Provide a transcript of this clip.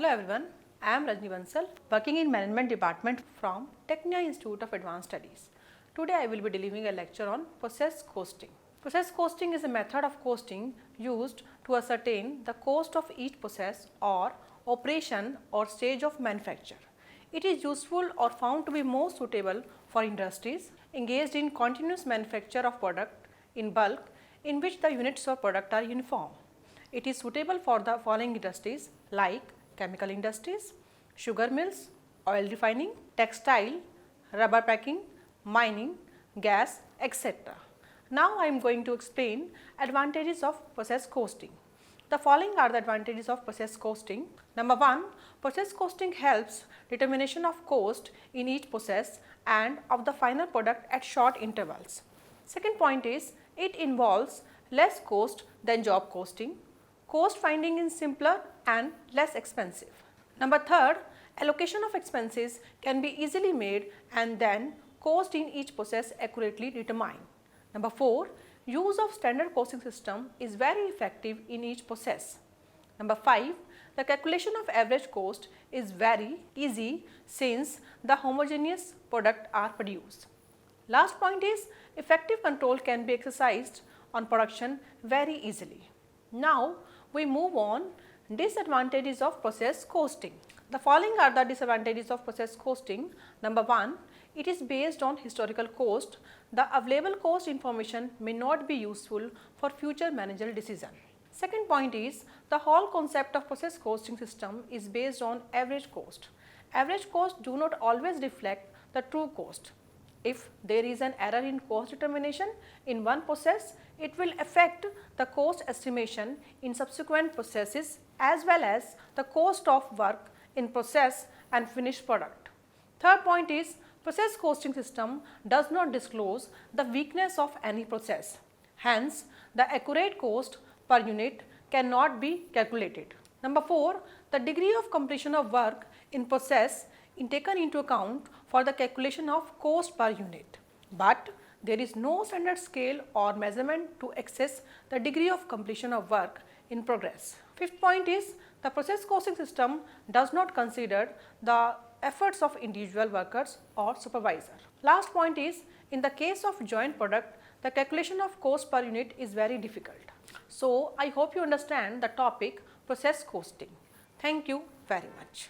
Hello everyone, I am Rajni Bansal, working in Management Department from Technia Institute of Advanced Studies. Today I will be delivering a lecture on process costing. Process costing is a method of costing used to ascertain the cost of each process or operation or stage of manufacture. It is useful or found to be more suitable for industries engaged in continuous manufacture of product in bulk in which the units of product are uniform. It is suitable for the following industries like chemical industries, sugar mills, oil refining, textile, rubber packing, mining, gas, etc. Now I am going to explain advantages of process costing. The following are the advantages of process costing. Number 1, process costing helps determination of cost in each process and of the final product at short intervals. Second point is it involves less cost than job costing. Cost finding is simpler and less expensive. Number 3, allocation of expenses can be easily made and then cost in each process accurately determined. Number 4, use of standard costing system is very effective in each process. Number 5, the calculation of average cost is very easy since the homogeneous product are produced. Last point is effective control can be exercised on production very easily. Now we move on disadvantages of process costing. The following are the disadvantages of process costing. Number 1, it is based on historical cost. The available cost information may not be useful for future managerial decision. Second point is the whole concept of process costing system is based on average cost. Average cost do not always reflect the true cost. If there is an error in cost determination in one process, it will affect the cost estimation in subsequent processes as well as the cost of work in process and finished product. Third point is process costing system does not disclose the weakness of any process. Hence, the accurate cost per unit cannot be calculated. Number 4, the degree of completion of work in process is taken into account for the calculation of cost per unit, but there is no standard scale or measurement to assess the degree of completion of work in progress. Fifth point is the process costing system does not consider the efforts of individual workers or supervisor. Last point is in the case of joint product, the calculation of cost per unit is very difficult. So I hope you understand the topic process costing. Thank you very much.